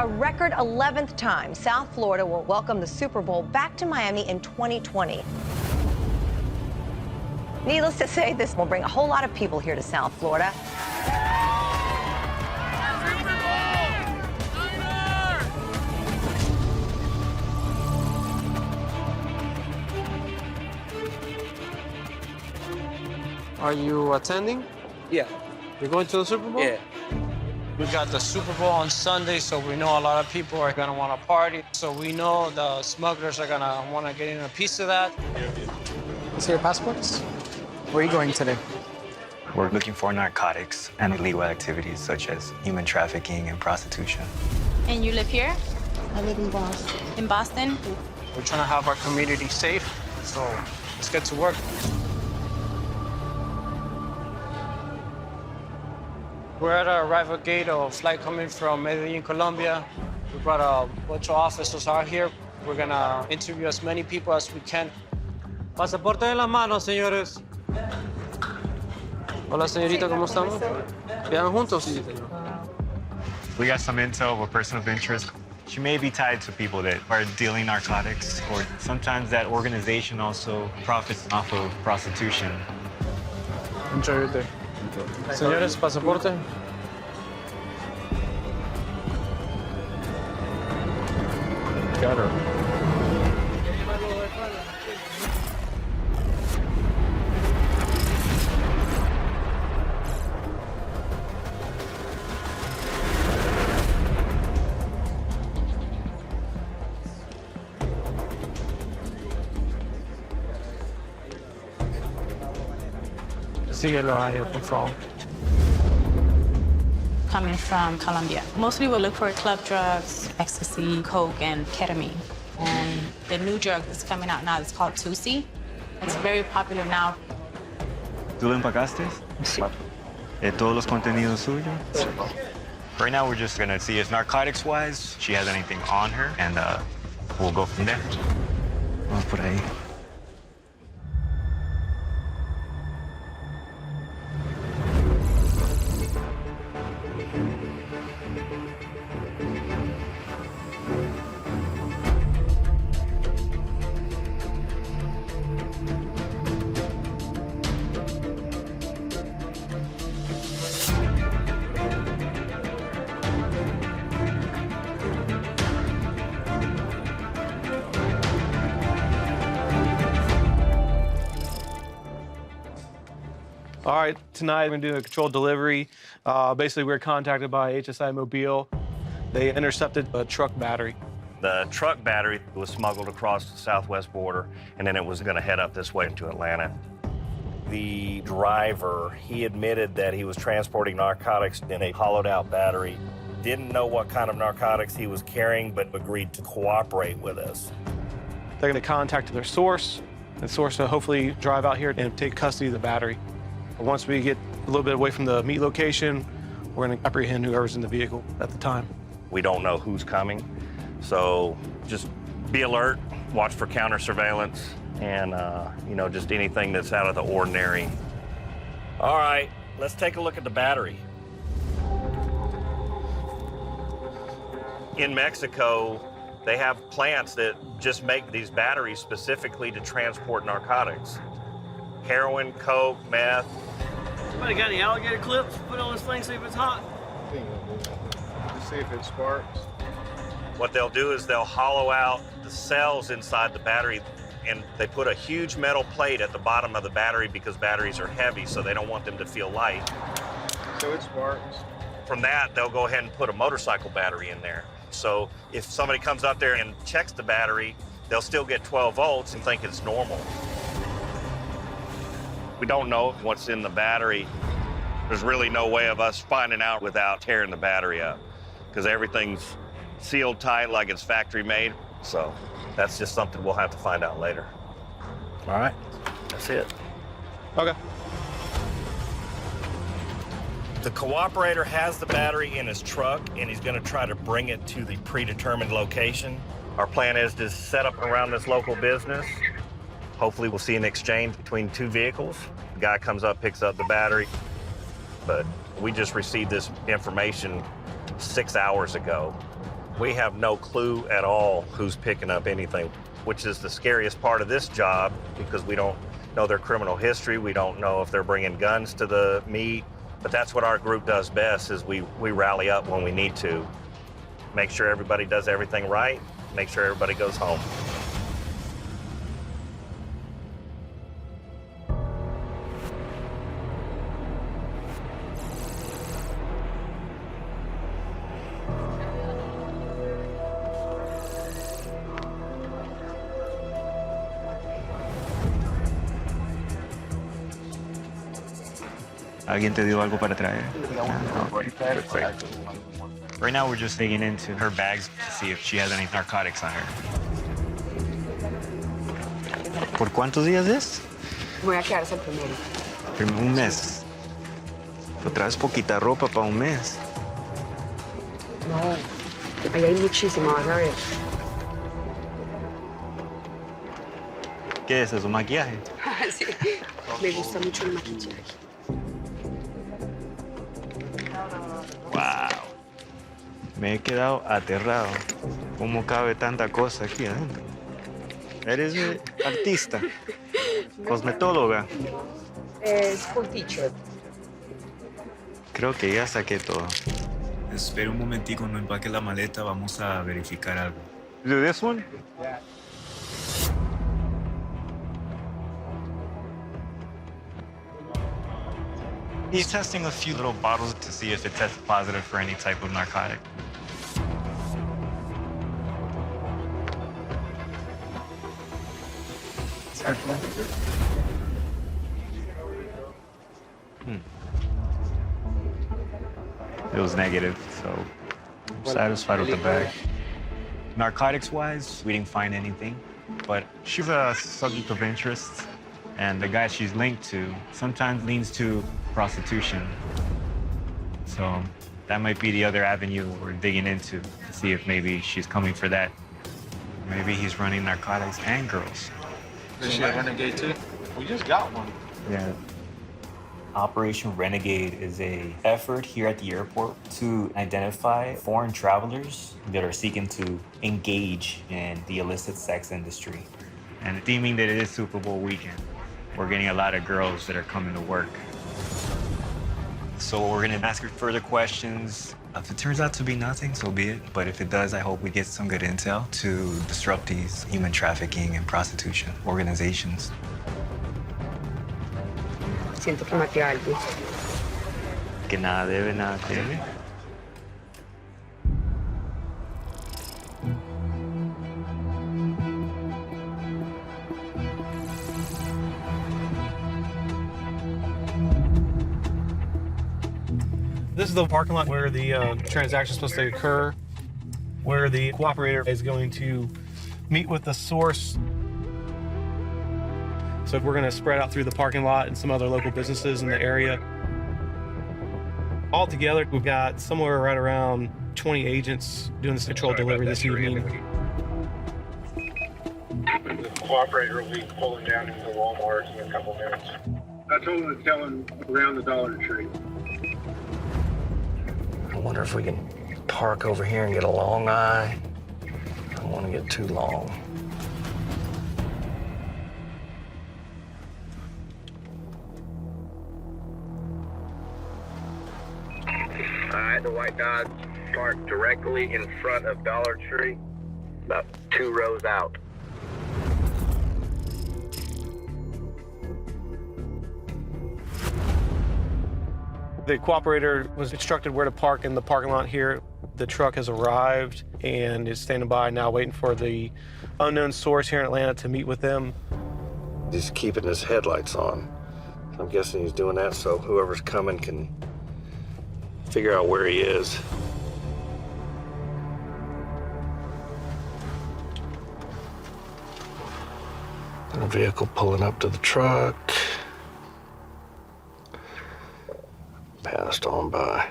a record 11th time, South Florida will welcome the Super Bowl back to Miami in 2020. Needless to say, this will bring a whole lot of people here to South Florida. Are you attending? Yeah. You're going to the Super Bowl? Yeah. We got the Super Bowl on Sunday, so we know a lot of people are gonna want to party. So we know the smugglers are gonna want to get in a piece of that. See your passports? Where are you going today? We're looking for narcotics and illegal activities such as human trafficking and prostitution. And you live here? I live in Boston. In Boston? We're trying to have our community safe, so let's get to work. We're at our arrival gate, a flight coming from Medellin, Colombia. We brought a bunch of officers out here. We're gonna interview as many people as we can. Pasaporte en la mano, señores. Hola, señorita, ¿cómo estamos? ¿Viajan juntos? Sí, señor. We got some intel of a person of interest. She may be tied to people that are dealing narcotics, or sometimes that organization also profits off of prostitution. Enjoy your day. Señores, pasaporte. Got her. Síguelo ahí, por favor. Coming from Colombia. Most people look for club drugs, ecstasy, coke, and ketamine. And the new drug that's coming out now is called Tusi. It's very popular now. ¿Tú lo empacaste? Sí. ¿Todos los contenidos suyos? Sí. Right now, we're just gonna see if narcotics-wise, she has anything on her, and we'll go from there. Vamos por ahí. All right, tonight we're gonna do a controlled delivery. Basically, we were contacted by HSI Mobile. They intercepted a truck battery. The truck battery was smuggled across the southwest border, and then it was gonna head up this way into Atlanta. The driver, he admitted that he was transporting narcotics in a hollowed-out battery. Didn't know what kind of narcotics he was carrying, but agreed to cooperate with us. They're gonna contact their source, and source will hopefully drive out here and take custody of the battery. Once we get a little bit away from the meet location, we're gonna apprehend whoever's in the vehicle at the time. We don't know who's coming, so just be alert, watch for counter surveillance, and just anything that's out of the ordinary. All right, let's take a look at the battery. In Mexico, they have plants that just make these batteries specifically to transport narcotics. Heroin, coke, meth. Somebody got any alligator clips? Put on this thing, see if it's hot. Just see if it sparks. What they'll do is they'll hollow out the cells inside the battery, and they put a huge metal plate at the bottom of the battery because batteries are heavy, so they don't want them to feel light. So it sparks. From that, they'll go ahead and put a motorcycle battery in there. So if somebody comes out there and checks the battery, they'll still get 12 volts and think it's normal. We don't know what's in the battery. There's really no way of us finding out without tearing the battery up, because everything's sealed tight like it's factory made. So that's just something we'll have to find out later. All right, that's it. Okay. The cooperator has the battery in his truck, and he's gonna try to bring it to the predetermined location. Our plan is to set up around this local business. Hopefully we'll see an exchange between two vehicles. The guy comes up, picks up the battery, but we just received this information 6 hours ago. We have no clue at all who's picking up anything, which is the scariest part of this job because we don't know their criminal history. We don't know if they're bringing guns to the meet. But that's what our group does best is we rally up when we need to. Make sure everybody does everything right, make sure everybody goes home. ¿Alguien te dio algo para traer? Perfect. Right now, we're just digging into her bags to see if she has any narcotics on her. ¿Por cuántos días es? Voy a quedarse el primero. Un mes. Pero traes poquita ropa para un mes. No, ahí hay muchísimo, vas a ver. ¿Qué es eso? ¿Maquillaje? Sí, me gusta mucho el maquillaje. Wow. Me he quedado aterrado. ¿Cómo cabe tanta cosa aquí adentro? ¿Eres artista? ¿Cosmetóloga? School teacher. Creo que ya saqué todo. Espera un momentico, no empaque la maleta, vamos a verificar algo. ¿Do this one? Yeah. He's testing a few little bottles to see if it tests positive for any type of narcotic. It was negative, so I'm satisfied with the bag. Narcotics-wise, we didn't find anything, but she's a subject of interest, and the guy she's linked to sometimes leans to prostitution. So that might be the other avenue we're digging into to see if maybe she's coming for that. Maybe he's running narcotics and girls. Is she a Renegade too? We just got one. Yeah. Operation Renegade is an effort here at the airport to identify foreign travelers that are seeking to engage in the illicit sex industry. And deeming that it is Super Bowl weekend, we're getting a lot of girls that are coming to work. So we're gonna ask her further questions. If it turns out to be nothing, so be it. But if it does, I hope we get some good intel to disrupt these human trafficking and prostitution organizations. Siento que maté a alguien. Que nada debe, nada teme. This is the parking lot where the transaction is supposed to occur, where the cooperator is going to meet with the source. So we're going to spread out through the parking lot and some other local businesses in the area. Altogether, we've got somewhere right around 20 agents doing this controlled delivery this evening. The cooperator will be pulling down into Walmart in a couple minutes. I told him to tell him around the Dollar Tree. I wonder if we can park over here and get a long eye. I don't want to get too long. All right, the white Dodge parked directly in front of Dollar Tree, about 2 rows out. The cooperator was instructed where to park in the parking lot here. The truck has arrived and is standing by now waiting for the unknown source here in Atlanta to meet with them. He's keeping his headlights on. I'm guessing he's doing that so whoever's coming can figure out where he is. A vehicle pulling up to the truck. Passed on by.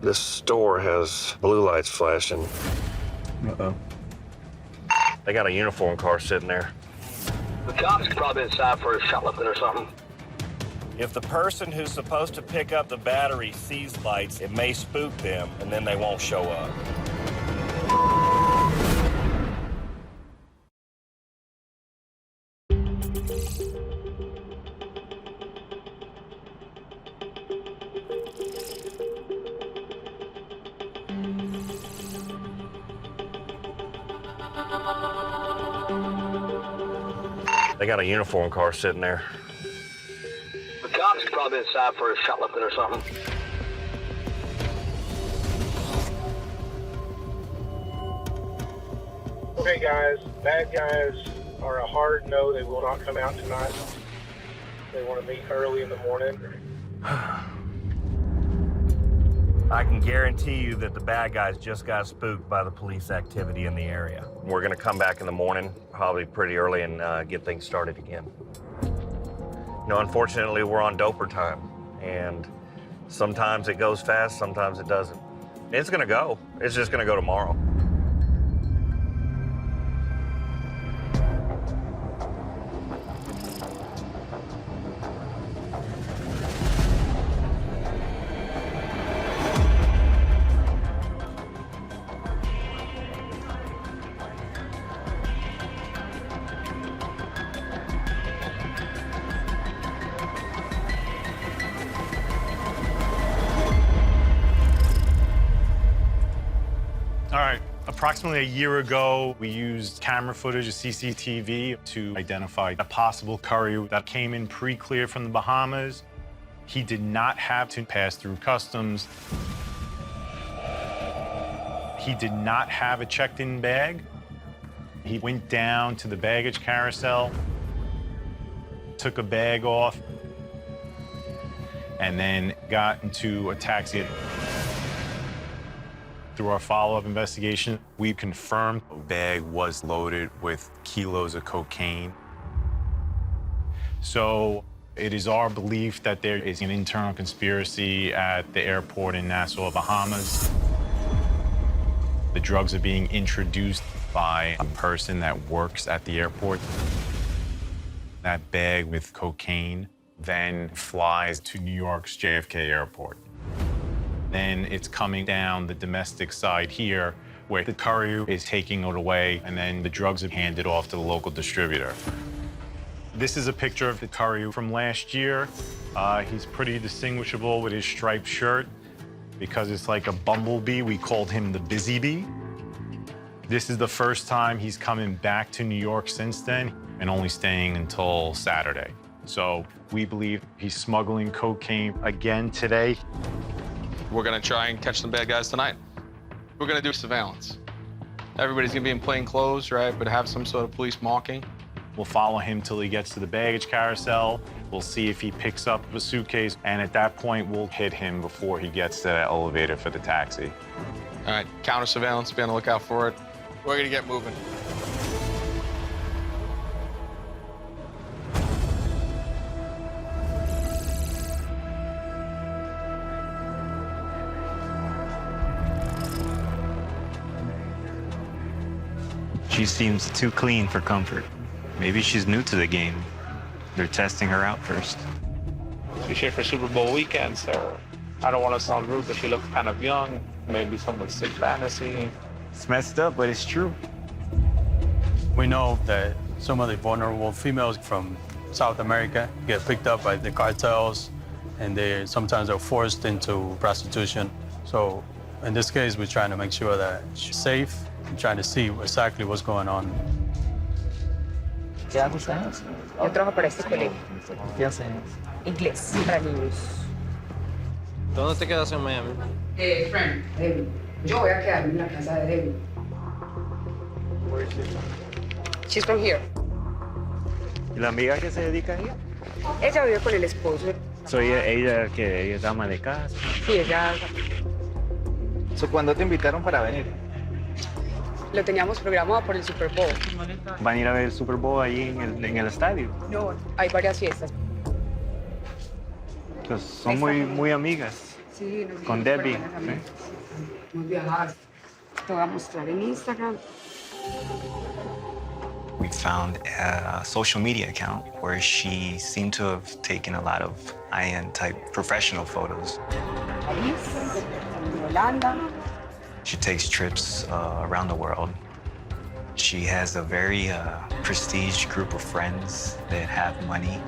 This store has blue lights flashing. Uh-oh. They got a uniform car sitting there. The cops probably inside for a shoplifting or something. If the person who's supposed to pick up the battery sees lights, it may spook them, and then they won't show up. They got a uniform car sitting there. The cops probably inside for a shoplifting or something. Okay, guys, bad guys are a hard no. They will not come out tonight. They want to meet early in the morning. I can guarantee you that the bad guys just got spooked by the police activity in the area. We're gonna come back in the morning, probably pretty early, and get things started again. You know, unfortunately, we're on doper time, and sometimes it goes fast, sometimes it doesn't. It's gonna go. It's just gonna go tomorrow. All right, approximately a year ago, we used camera footage of CCTV to identify a possible courier that came in pre-cleared from the Bahamas. He did not have to pass through customs. He did not have a checked-in bag. He went down to the baggage carousel, took a bag off, and then got into a taxi. Through our follow-up investigation, we confirmed the bag was loaded with kilos of cocaine. So it is our belief that there is an internal conspiracy at the airport in Nassau, Bahamas. The drugs are being introduced by a person that works at the airport. That bag with cocaine then flies to New York's JFK airport. Then it's coming down the domestic side here, where the courier is taking it away, and then the drugs are handed off to the local distributor. This is a picture of the courier from last year. He's pretty distinguishable with his striped shirt. Because it's like a bumblebee, we called him the Busy Bee. This is the first time he's coming back to New York since then, and only staying until Saturday. So we believe he's smuggling cocaine again today. We're gonna try and catch some bad guys tonight. We're gonna do surveillance. Everybody's gonna be in plain clothes, right, but have some sort of police marking. We'll follow him till he gets to the baggage carousel. We'll see if he picks up a suitcase, and at that point, we'll hit him before he gets to that elevator for the taxi. All right, counter surveillance, be on the lookout for it. We're gonna get moving. She seems too clean for comfort. Maybe she's new to the game. They're testing her out first. She's here for Super Bowl weekend, so I don't want to sound rude, but she looks kind of young. Maybe some with sick fantasy. It's messed up, but it's true. We know that some of the vulnerable females from South America get picked up by the cartels, and sometimes they're forced into prostitution. So in this case, we're trying to make sure that she's safe and trying to see exactly what's going on. ¿Qué haces? Yo trabajo para este colegio. ¿Qué haces? Inglés para niños. ¿Dónde te quedas en Miami? Friend, Debbie. Yo voy a quedarme en la casa de Debbie. Where is she? She's from here. ¿Y la amiga que se dedica a ella? Ella vive con el esposo. Soy ella que ella es dama de casa. Sí, ella. ¿Cuándo te invitaron para venir? Lo teníamos programado por el Super Bowl. ¿Van a ir a ver el Super Bowl ahí en el estadio? No, hay varias fiestas. Pues son muy amigas. Sí, con Debbie. Muy viajadas. Te voy a mostrar en Instagram. We We found a social media account where she seemed to have taken a lot of high-end type professional photos. She takes trips around the world. She has a very prestige group of friends that have money.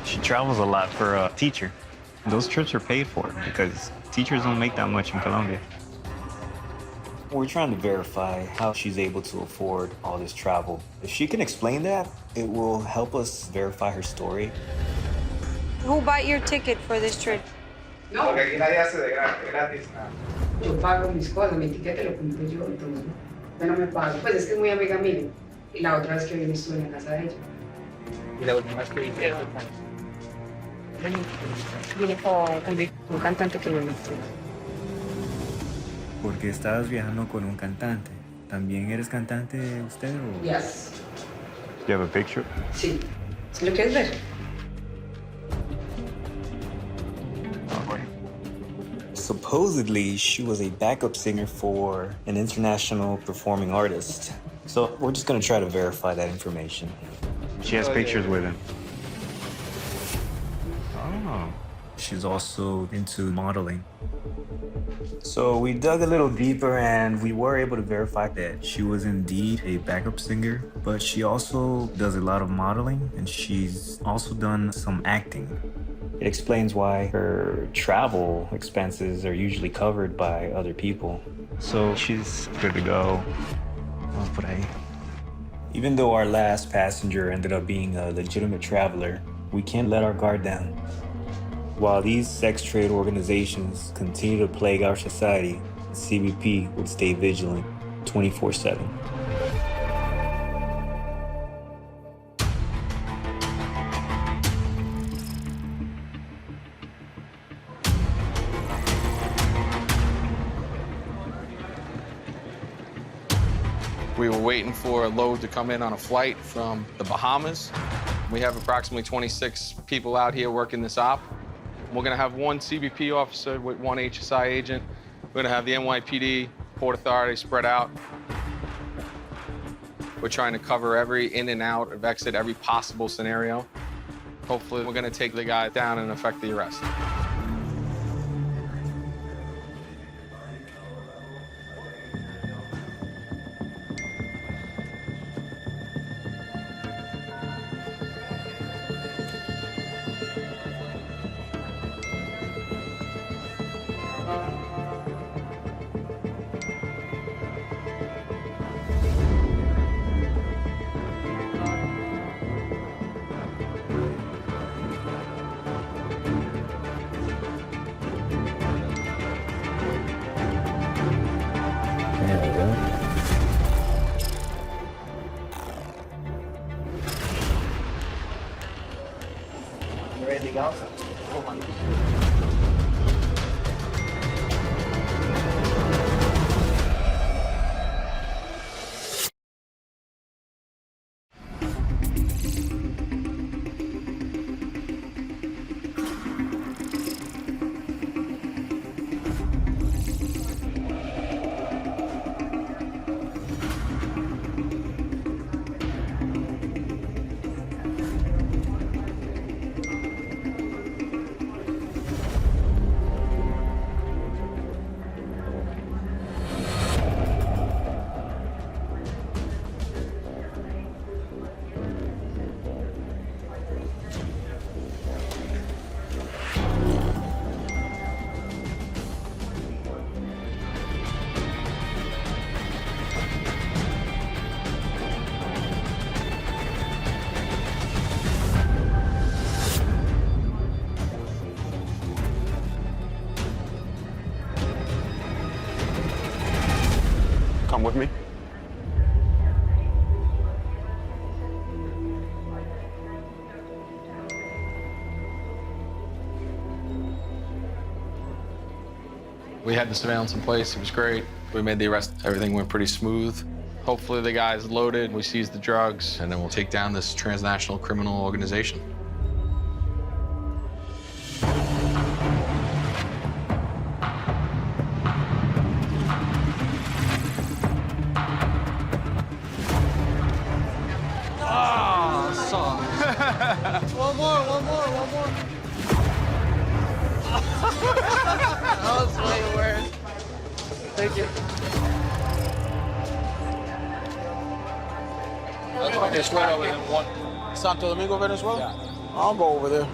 She travels a lot for a teacher. Those trips are paid for because teachers don't make that much in Colombia. We're trying to verify how she's able to afford all this travel. If she can explain that, it will help us verify her story. Who bought your ticket for this trip? No. Porque aquí nadie hace de gratis nada. Yo pago mis cosas, mi ticket lo compro yo, entonces yo no me pago. Pues es que es muy amiga mía. Y la otra vez que vine estuve en la casa de ella. Y la última vez que vine Vine con un cantante que me metió. Porque estabas viajando con un cantante. ¿También eres cantante usted o...? Yes. You have a picture? Sí. ¿Sí lo quieres ver? Supposedly, she was a backup singer for an international performing artist. So we're just gonna try to verify that information. She has pictures with him. Oh. She's also into modeling. So we dug a little deeper and we were able to verify that she was indeed a backup singer, but she also does a lot of modeling and she's also done some acting. It explains why her travel expenses are usually covered by other people. So she's good to go. Vamos por ahí. Even though our last passenger ended up being a legitimate traveler, we can't let our guard down. While these sex trade organizations continue to plague our society, CBP would stay vigilant 24/7. We were waiting for a load to come in on a flight from the Bahamas. We have approximately 26 people out here working this op. We're gonna have one CBP officer with one HSI agent. We're gonna have the NYPD, Port Authority spread out. We're trying to cover every in and out of exit, every possible scenario. Hopefully, we're gonna take the guy down and effect the arrest. Anything else? Come with me. We had the surveillance in place. It was great. We made the arrest. Everything went pretty smooth. Hopefully the guy's loaded. We seize the drugs, and then we'll take down this transnational criminal organization. was way worse. Thank you. Venezuela within one. Santo Domingo, Venezuela? Yeah. I'll go over there.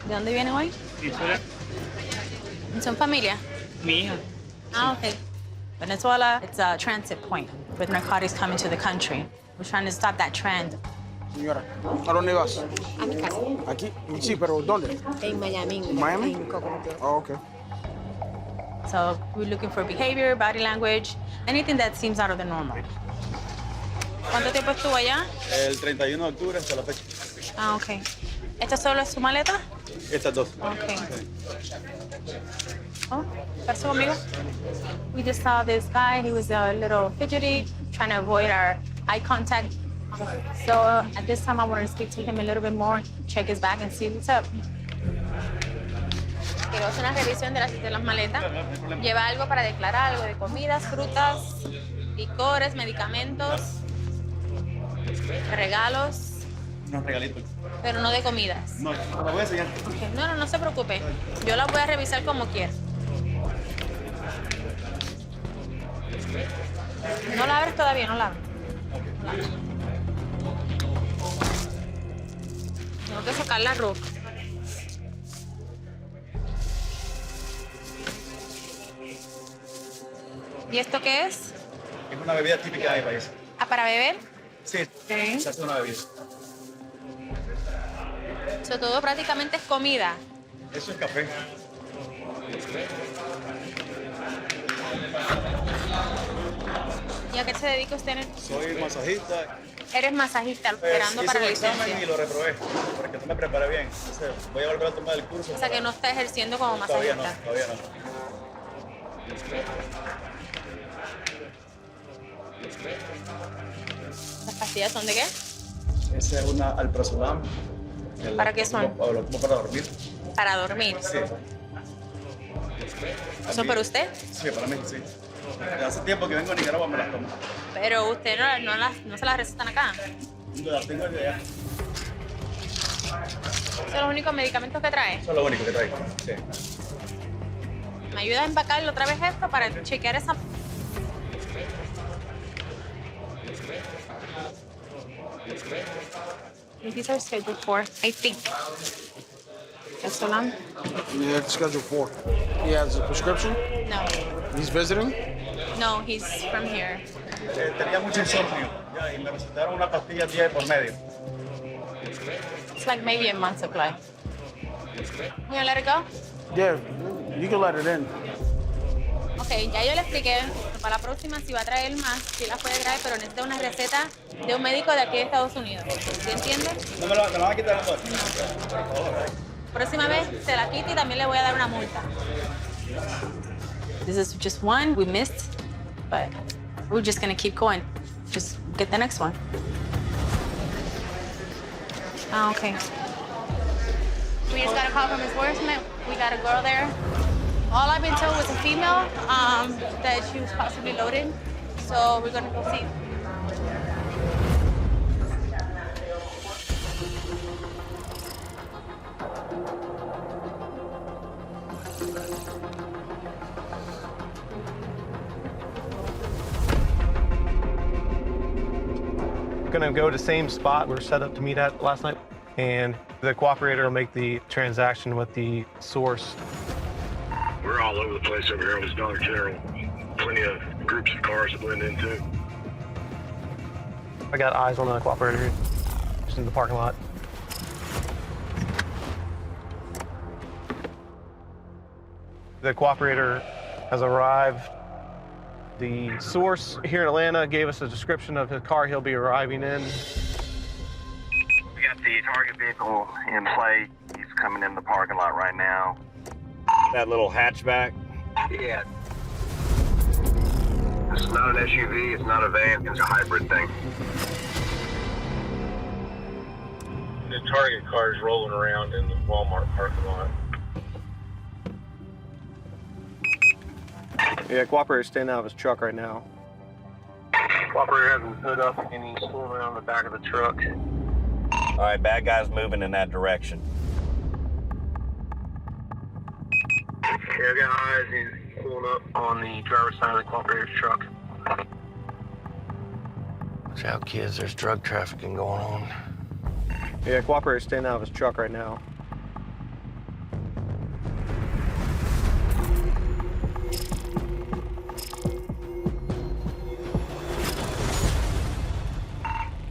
¿De dónde vienen hoy? Venezuela. ¿Son familia? Mi hija. Ah, okay. Venezuela, it's a transit point with narcotics coming to the country. We're trying to stop that trend. Señora, ¿a dónde vas? A mi casa. Aquí. Sí, pero ¿dónde? En Miami. ¿En Miami? Oh, okay. So we're looking for behavior, body language, anything that seems out of the normal. ¿Cuánto tiempo estuvo allá? El 31 de octubre hasta la fecha. Ah, okay. ¿Esta solo es su maleta? Estas dos. Okay. Oh, pasó conmigo. We just saw this guy. He was a little fidgety, trying to avoid our eye contact. So at this time, I wanted to speak to him a little bit more, check his bag and see what's up. Quiero hacer una revisión de las maletas. Lleva algo para declarar, algo de comidas, frutas, licores, medicamentos, regalos. Unos regalitos. Pero no de comidas. No, te lo voy a enseñar. Okay. No se preocupe. Yo la voy a revisar como quiera. No la abres todavía, no la abres. Tengo que sacar la ropa. ¿Y esto qué es? Es una bebida típica de mi país. ¿Ah, para beber? Sí, Sí. se hace una bebida. Eso todo prácticamente es comida. Eso es café. ¿Y a qué se dedica usted? Soy masajista. Eres masajista, esperando Hice para la el examen licencia. y lo reprobé, porque no me preparé bien. Entonces, voy a volver a tomar el curso. O sea que no está ejerciendo como Todavía masajista. no, todavía no. ¿Las pastillas son de qué? Esa es una alprazolam. ¿Para qué son? Lo tomo para dormir. Para dormir. Sí. ¿Son para usted? Sí, para mí, sí. Hace tiempo que vengo a Nicaragua, me las tomo. Pero usted no se las recetan acá. Las tengo de allá. ¿Son los únicos medicamentos que trae? Eso es lo único que traigo. Sí. ¿Me ayuda a empacarle otra vez esto para chequear esa? These are scheduled for, I think. Estolan? Yeah, it's scheduled 4. He has a prescription? No. He's visiting? No, he's from here. Tenía mucho insomnio ya, y me recetaron una pastilla día por medio. It's like maybe a month supply. You gonna let it go? Yeah, you can let it in. Ok, ya yo le expliqué. Para la próxima, si va a traer más, sí las puede traer, pero necesita una receta de un médico de aquí de Estados Unidos. ¿Sí entiende? No me lo van a quitar, amor. Próxima vez se la quita y también le voy a dar una multa. This is just one we missed, but we're just gonna keep going. Just get the next one. Ah, okay. We just got a call from enforcement. We got a girl there. All I've been told was a female, that she was possibly loaded. So we're gonna go see. Gonna go to the same spot we were set up to meet at last night, and the cooperator will make the transaction with the source. We're all over the place over here on this Dollar General. Plenty of groups of cars to blend into. I got eyes on the cooperator here, just in the parking lot. The cooperator has arrived. The source here in Atlanta gave us a description of the car he'll be arriving in. We got the target vehicle in play. He's coming in the parking lot right now. That little hatchback? Yeah. It's not an SUV, it's not a van, it's a hybrid thing. The target car is rolling around in the Walmart parking lot. Yeah, cooperator's standing out of his truck right now. Cooperator has his hood up and he's fooling around the back of the truck. All right, bad guy's moving in that direction. Yeah, I got eyes and pulling up on the driver's side of the cooperator's truck. Watch out, kids. There's drug trafficking going on. Yeah, cooperator's standing out of his truck right now.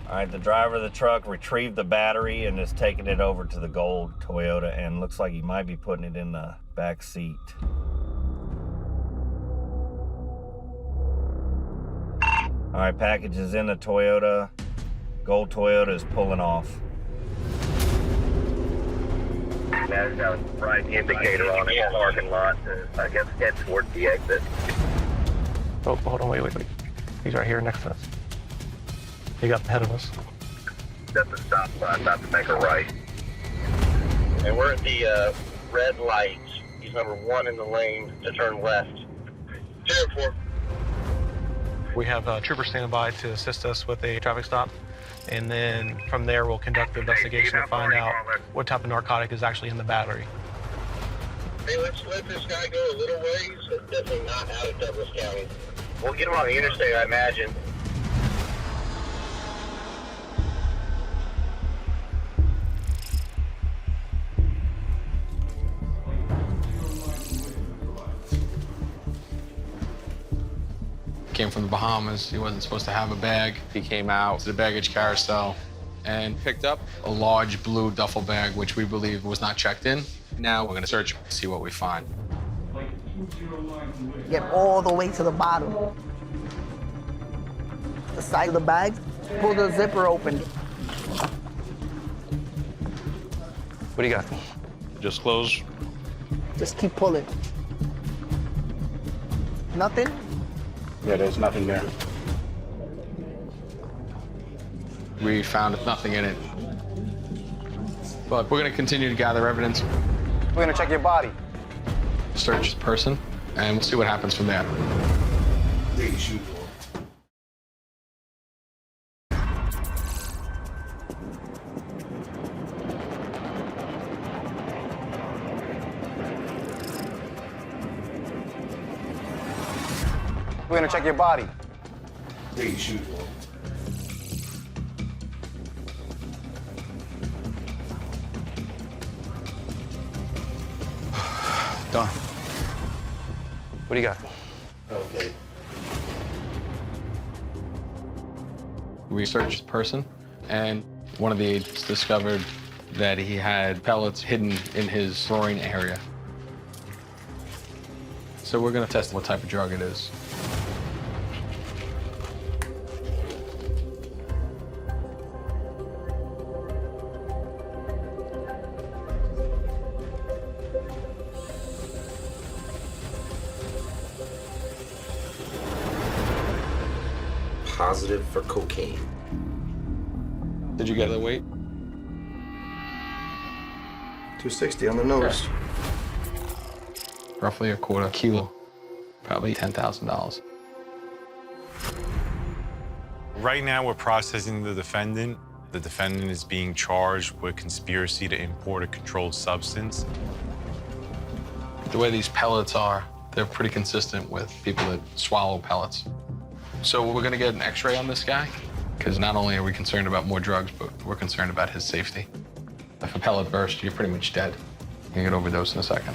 All right, the driver of the truck retrieved the battery and is taking it over to the gold Toyota, and looks like he might be putting it in the back seat. All right, package is in the Toyota. Gold Toyota is pulling off. That's got a bright indicator on it in the parking lot. I guess head towards the exit. Oh, hold on, wait. He's right here next to us. He got ahead of us. That's a stop sign, about to make a right. And we're at the red lights. He's number 1 in the lane to turn left. 04. We have a trooper standing by to assist us with a traffic stop. And then from there, we'll conduct the investigation to find out what type of narcotic is actually in the battery. Hey, let's let this guy go a little ways. It's definitely not out of Douglas County. We'll get him on the interstate, I imagine. Came from the Bahamas. He wasn't supposed to have a bag. He came out to the baggage carousel and picked up a large blue duffel bag, which we believe was not checked in. Now we're gonna search and see what we find. Get all the way to the bottom. The side of the bag, pull the zipper open. What do you got? Just close. Just keep pulling. Nothing? Yeah, there's nothing there. We found nothing in it. But we're gonna continue to gather evidence. We're gonna check your body. Search the person, and we'll see what happens from there. We're gonna check your body. Done. What do you got? Okay. We searched the person, and one of the agents discovered that he had pellets hidden in his groin area. So we're gonna test what type of drug it is. Positive for cocaine. Did you get the weight? 260 on the nose. Roughly a quarter kilo, probably $10,000. Right now, we're processing the defendant. The defendant is being charged with conspiracy to import a controlled substance. The way these pellets are, they're pretty consistent with people that swallow pellets. So we're gonna get an x-ray on this guy, because not only are we concerned about more drugs, but we're concerned about his safety. If a pellet bursts, you're pretty much dead. You can get overdosed in a second.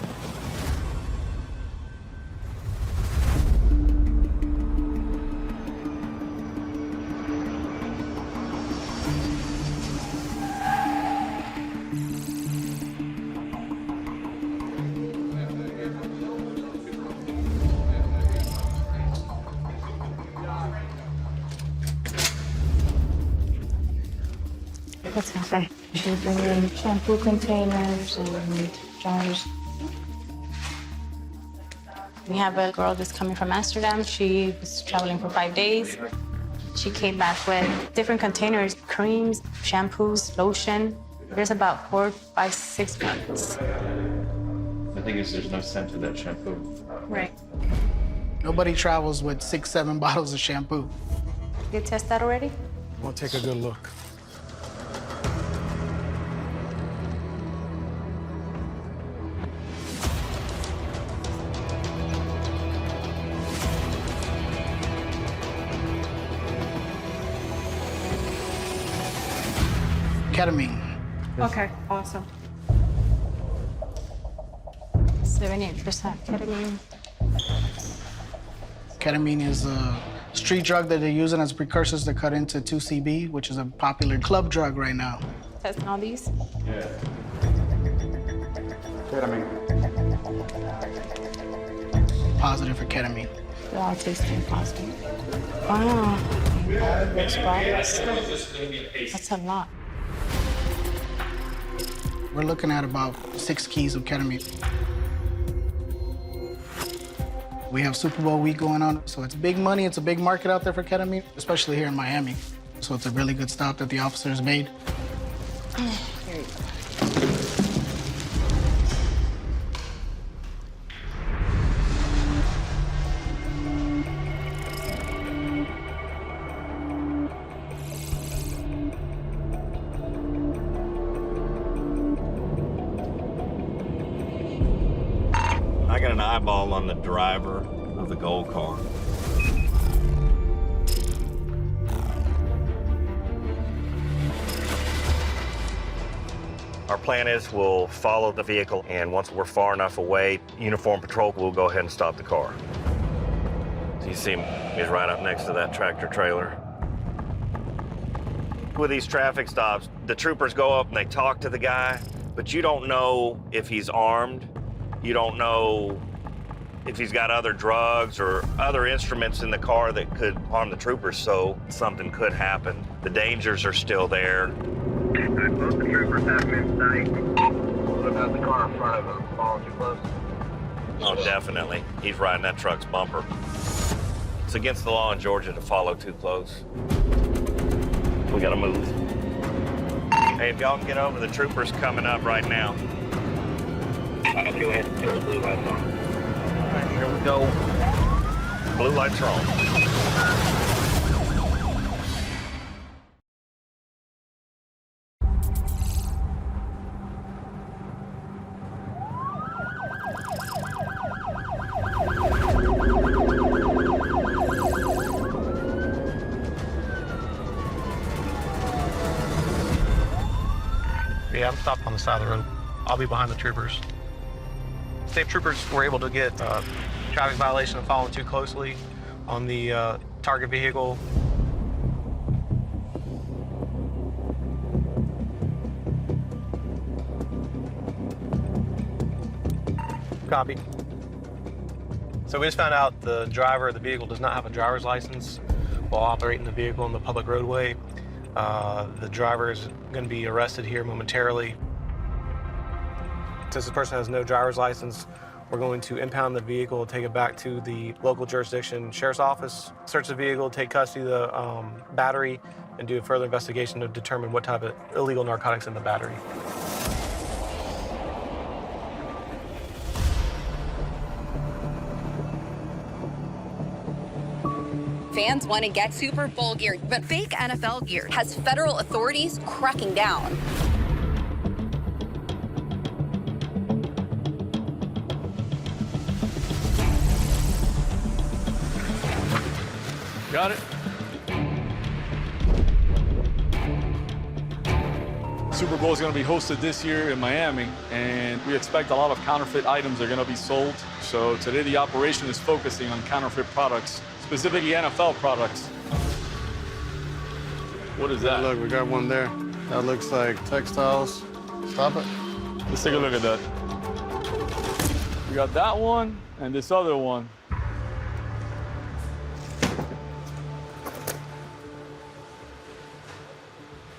What's happening? She's bringing shampoo containers and jars. We have a girl that's coming from Amsterdam. She was traveling for 5 days. She came back with different containers, creams, shampoos, lotion. There's about 4, 5, 6 months. The thing is, there's no scent to that shampoo. Right. Nobody travels with 6, 7 bottles of shampoo. You test that already? We'll take a good look. ketamine. Okay, awesome. 78% ketamine. Ketamine is a street drug that they're using as precursors to cut into 2CB, which is a popular club drug right now. Testing all these? Yeah. Ketamine. Positive for ketamine. They're all tasting positive. Wow. Those bottles. That's a lot. We're looking at about 6 keys of ketamine. We have Super Bowl week going on, so it's big money. It's a big market out there for ketamine, especially here in Miami. So it's a really good stop that the officers made. Here you go. I got an eyeball on the driver of the gold car. Our plan is we'll follow the vehicle, and once we're far enough away, uniform patrol will go ahead and stop the car. So you see him, he's right up next to that tractor trailer. With these traffic stops, the troopers go up and they talk to the guy, but you don't know if he's armed. You don't know if he's got other drugs or other instruments in the car that could harm the troopers, so something could happen. The dangers are still there. Both the troopers have him in sight. What about the car in front of him? Following too close? Oh, definitely. He's riding that truck's bumper. It's against the law in Georgia to follow too close. We gotta move. Hey, if y'all can get over, the troopers coming up right now. I'll go ahead and put the blue lights on. All right, here we go. Blue lights are on. Yeah, I'm stopped on the side of the road. I'll be behind the troopers. State troopers were able to get traffic violation of following too closely on the target vehicle. Copy. So we just found out the driver of the vehicle does not have a driver's license while operating the vehicle on the public roadway. The driver is going to be arrested here momentarily. Since this person has no driver's license, we're going to impound the vehicle, take it back to the local jurisdiction sheriff's office, search the vehicle, take custody of the battery, and do a further investigation to determine what type of illegal narcotics in the battery. Fans want to get Super Bowl gear, but fake NFL gear has federal authorities cracking down. Got it. Super Bowl is going to be hosted this year in Miami, and we expect a lot of counterfeit items are going to be sold. So today the operation is focusing on counterfeit products, specifically NFL products. What is that? Look, we got one there. That looks like textiles. Stop it. Let's take a look at that. We got that one and this other one.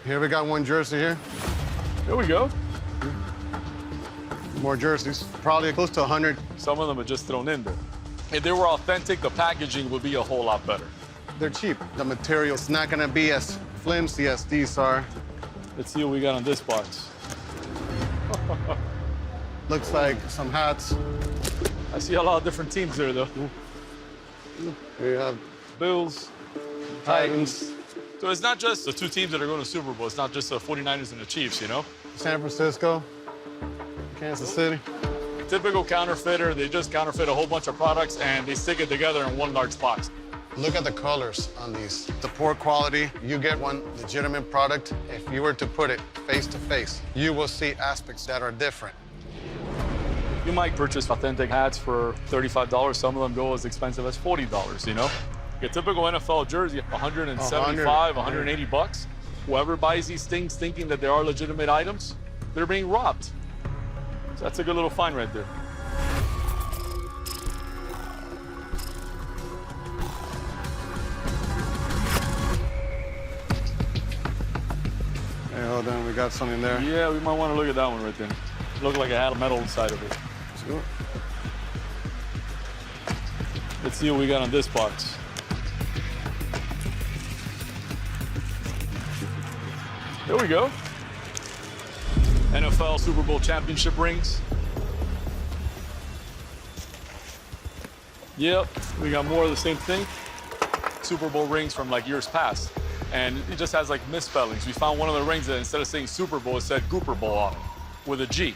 Here we got one jersey here. There we go. More jerseys. Probably close to 100. Some of them are just thrown in there. If they were authentic, the packaging would be a whole lot better. They're cheap. The material's not gonna be as flimsy as these are. Let's see what we got on this box. Looks like some hats. I see a lot of different teams there, though. We have Bills, Titans. So it's not just the two teams that are going to Super Bowl. It's not just the 49ers and the Chiefs, you know? San Francisco, Kansas City. Typical counterfeiter, they just counterfeit a whole bunch of products and they stick it together in one large box. Look at the colors on these. The poor quality, you get one legitimate product. If you were to put it face to face, you will see aspects that are different. You might purchase authentic hats for $35. Some of them go as expensive as $40, you know? A typical NFL jersey, $175, $180. Whoever buys these things thinking that they are legitimate items, they're being robbed. So that's a good little find right there. Hey, hold on, we got something there. Yeah, we might want to look at that one right there. Looked like it had a metal inside of it. Sure. Let's see what we got on this box. There we go. NFL Super Bowl championship rings. Yep, we got more of the same thing. Super Bowl rings from like years past. And it just has like misspellings. We found one of the rings that instead of saying Super Bowl, it said Gooper Bowl on it with a G.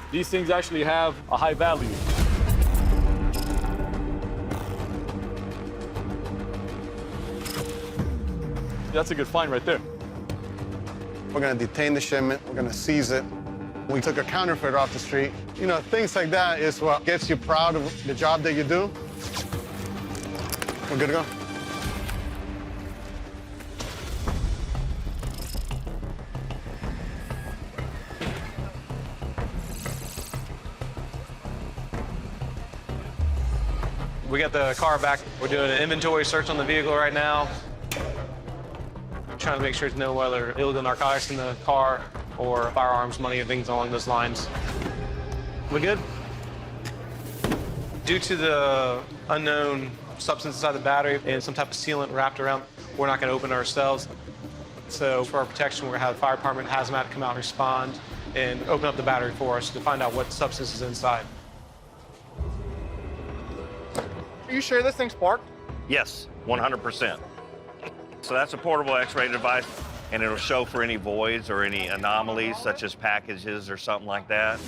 These things actually have a high value. That's a good find right there. We're gonna detain the shipment, we're gonna seize it. We took a counterfeit off the street. You know, things like that is what gets you proud of the job that you do. We're good to go. We got the car back. We're doing an inventory search on the vehicle right now. Trying to make sure there's no other illegal narcotics in the car or firearms, money, and things along those lines. We good? Due to the unknown substance inside the battery and some type of sealant wrapped around, we're not going to open it ourselves. So for our protection, we're going to have the fire department, hazmat come out and respond and open up the battery for us to find out what substance is inside. Are you sure this thing's sparked? Yes, 100%. So that's a portable X-ray device, and it'll show for any voids or any anomalies, such as packages or something like that.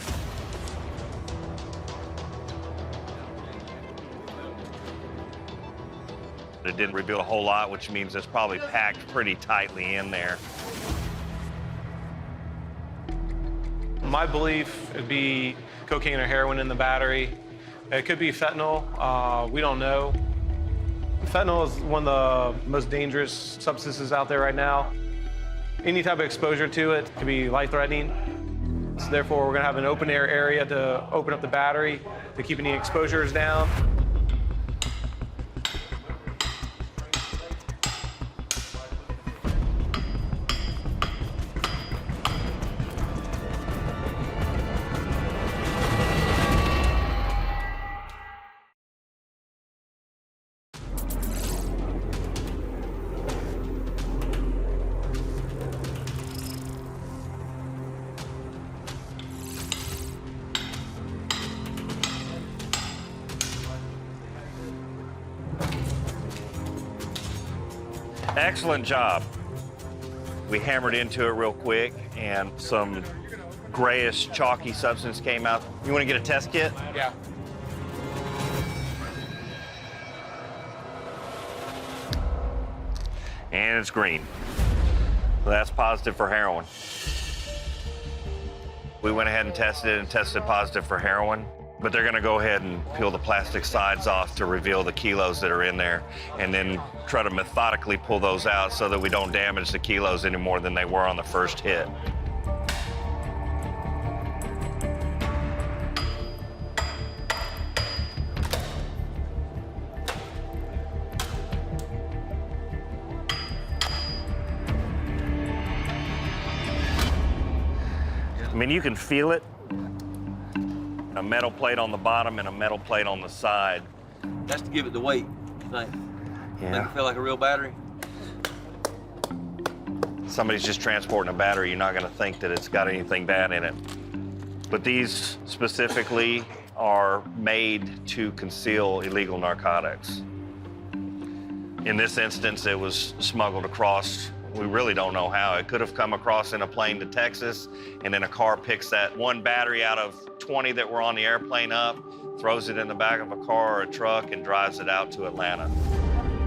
It didn't reveal a whole lot, which means it's probably packed pretty tightly in there. My belief would be cocaine or heroin in the battery. It could be fentanyl. We don't know. Fentanyl is one of the most dangerous substances out there right now. Any type of exposure to it could be life-threatening. So therefore, we're going to have an open air area to open up the battery to keep any exposures down. Excellent job. We hammered into it real quick, and some grayish, chalky substance came out. You want to get a test kit? Yeah. And it's green. So that's positive for heroin. We went ahead and tested positive for heroin. But they're gonna go ahead and peel the plastic sides off to reveal the kilos that are in there, and then try to methodically pull those out so that we don't damage the kilos any more than they were on the first hit. I mean, you can feel it. A metal plate on the bottom and a metal plate on the side. That's to give it the weight, I think. Yeah. Make it feel like a real battery. Somebody's just transporting a battery, you're not gonna think that it's got anything bad in it. But these specifically are made to conceal illegal narcotics. In this instance, it was smuggled across. We really don't know how. It could have come across in a plane to Texas, and then a car picks that one battery out of 20 that were on the airplane up, throws it in the back of a car or a truck, and drives it out to Atlanta.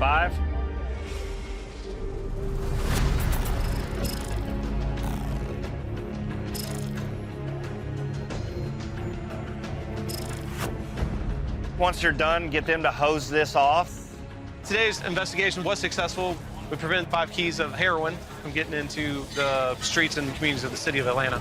5. Once you're done, get them to hose this off. Today's investigation was successful. We prevented 5 keys of heroin from getting into the streets and communities of the city of Atlanta.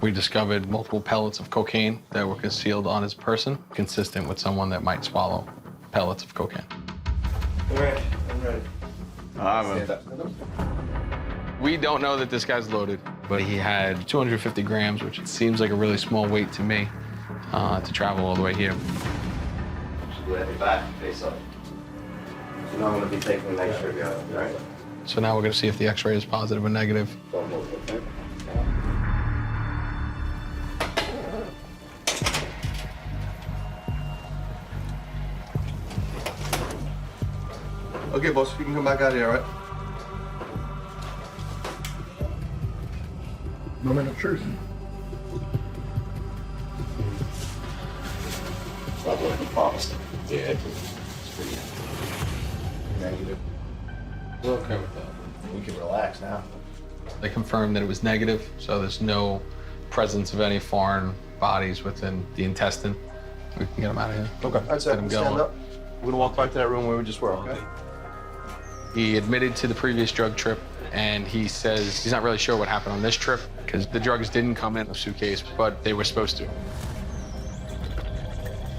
We discovered multiple pellets of cocaine that were concealed on his person, consistent with someone that might swallow pellets of cocaine. I'm ready. Stand up. We don't know that this guy's loaded, but he had 250 grams, which seems like a really small weight to me, to travel all the way here. Should we have your back face up? So now I'm going to be taking the X-ray out, right? So now we're gonna see if the x-ray is positive or negative. Don't move, okay? Okay, boss, you can come back out here, all right? Moment of truth. Stop looking fast. Yeah, it's pretty Negative. We're okay with that. We can relax now. They confirmed that it was negative, so there's no presence of any foreign bodies within the intestine. We can get him out of here. Okay, that's it. Get him Stand going. up. We're gonna walk back to that room where we just were, okay? He admitted to the previous drug trip, and he says he's not really sure what happened on this trip because the drugs didn't come in a suitcase, but they were supposed to.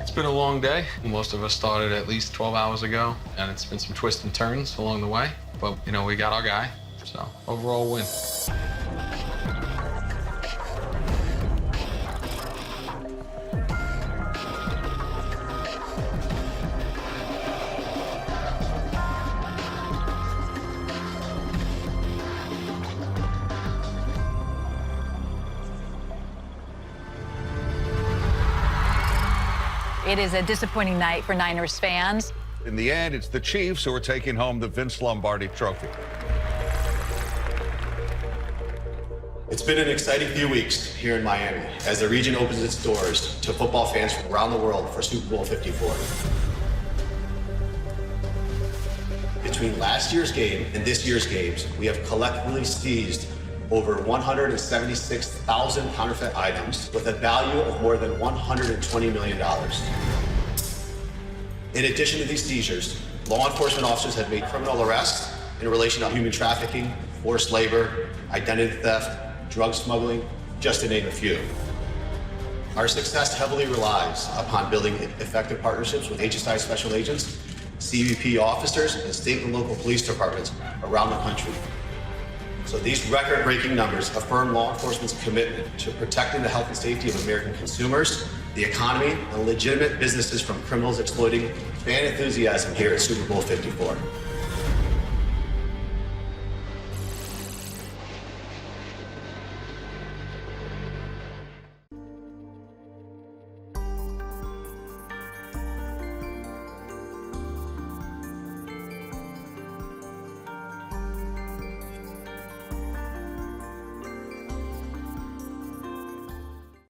It's been a long day. Most of us started at least 12 hours ago, and it's been some twists and turns along the way. But, you know, we got our guy, so overall win. It is a disappointing night for Niners fans. In the end, it's the Chiefs who are taking home the Vince Lombardi Trophy. It's been an exciting few weeks here in Miami as the region opens its doors to football fans from around the world for Super Bowl 54. Between last year's game and this year's games, we have collectively seized over 176,000 counterfeit items with a value of more than $120 million. In addition to these seizures, law enforcement officers have made criminal arrests in relation to human trafficking, forced labor, identity theft, drug smuggling, just to name a few. Our success heavily relies upon building effective partnerships with HSI special agents, CBP officers, and state and local police departments around the country. So these record-breaking numbers affirm law enforcement's commitment to protecting the health and safety of American consumers, the economy, and legitimate businesses from criminals exploiting fan enthusiasm here at Super Bowl 54.